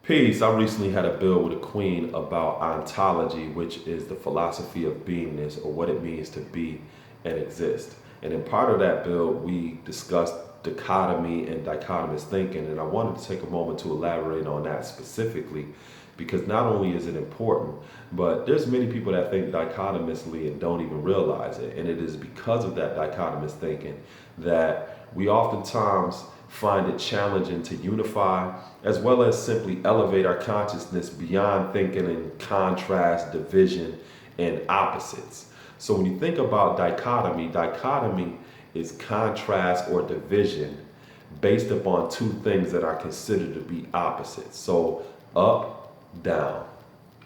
Peace. I recently had a bill with a queen about ontology, which is the philosophy of beingness or what it means to be and exist. And in part of that bill, we discussed dichotomy and dichotomous thinking. And I wanted to take a moment to elaborate on that specifically because not only is it important, but there's many people that think dichotomously and don't even realize it. And it is because of that dichotomous thinking that we oftentimes find it challenging to unify as well as simply elevate our consciousness beyond thinking in contrast, division, and opposites. So when you think about dichotomy, dichotomy is contrast or division based upon two things that are considered to be opposites. So up, down,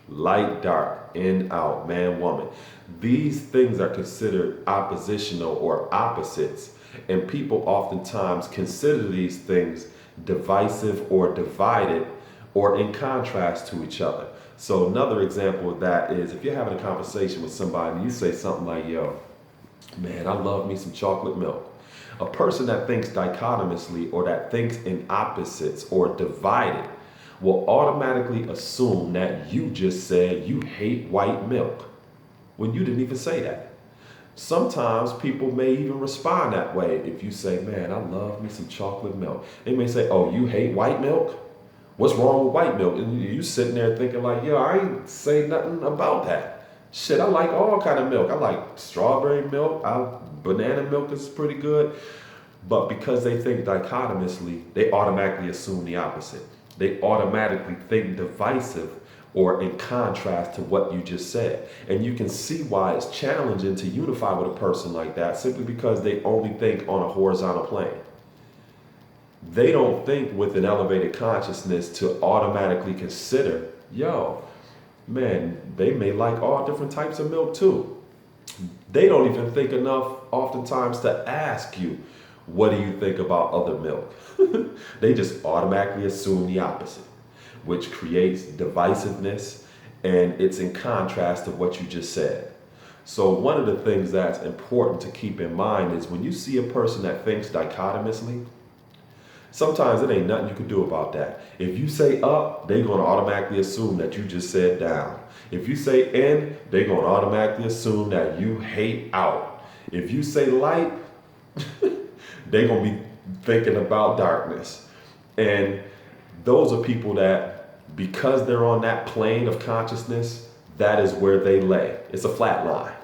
light, dark, in, out, man, woman. These things are considered oppositional or opposites, and people oftentimes consider these things divisive or divided or in contrast to each other. So another example of that is if you're having a conversation with somebody and you say something like, yo, man, I love me some chocolate milk. A person that thinks dichotomously or that thinks in opposites or divided will automatically assume that you just said you hate white milk when you didn't even say that. Sometimes people may even respond that way. If you say, man, I love me some chocolate milk, they may say, oh, you hate white milk? What's wrong with white milk? And you sitting there thinking like, yo, I ain't say nothing about that. Shit, I like all kind of milk. I like strawberry milk. Banana milk is pretty good. But because they think dichotomously, they automatically assume the opposite. They automatically think divisive or in contrast to what you just said. And you can see why it's challenging to unify with a person like that simply because they only think on a horizontal plane. They don't think with an elevated consciousness to automatically consider, yo, man, they may like all different types of milk too. They don't even think enough oftentimes to ask you, what do you think about other milk? They just automatically assume the opposite, which creates divisiveness, and it's in contrast to what you just said. So one of the things that's important to keep in mind is when you see a person that thinks dichotomously, sometimes it ain't nothing you can do about that. If you say up, they're going to automatically assume that you just said down. If you say in, they're going to automatically assume that you hate out. If you say light, they're going to be thinking about darkness. And those are people that, because they're on that plane of consciousness, that is where they lay. It's a flat line,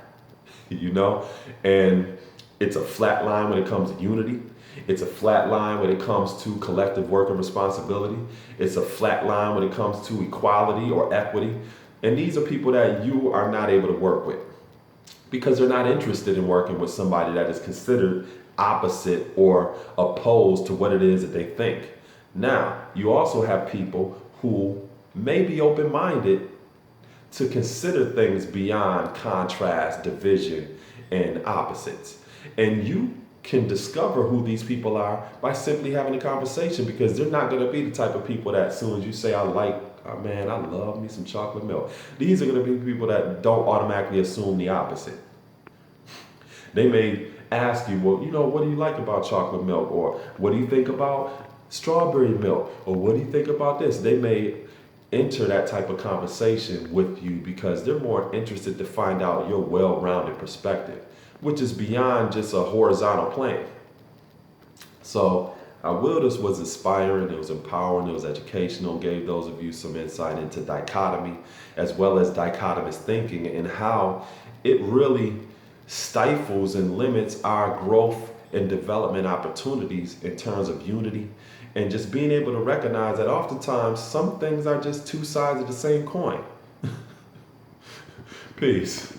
you know? And it's a flat line when it comes to unity. It's a flat line when it comes to collective work and responsibility. It's a flat line when it comes to equality or equity. And these are people that you are not able to work with because they're not interested in working with somebody that is considered opposite or opposed to what it is that they think. Now, you also have people who may be open-minded to consider things beyond contrast, division, and opposites. And you can discover who these people are by simply having a conversation, because they're not going to be the type of people that as soon as you say, I love me some chocolate milk. These are going to be people that don't automatically assume the opposite. They may ask you, well, what do you like about chocolate milk? Or what do you think about strawberry milk? Or what do you think about this? They may enter that type of conversation with you because they're more interested to find out your well-rounded perspective, which is beyond just a horizontal plane. So our wilderness was inspiring, it was empowering, it was educational, gave those of you some insight into dichotomy as well as dichotomous thinking and how it really stifles and limits our growth and development opportunities in terms of unity, and just being able to recognize that oftentimes some things are just two sides of the same coin. Peace.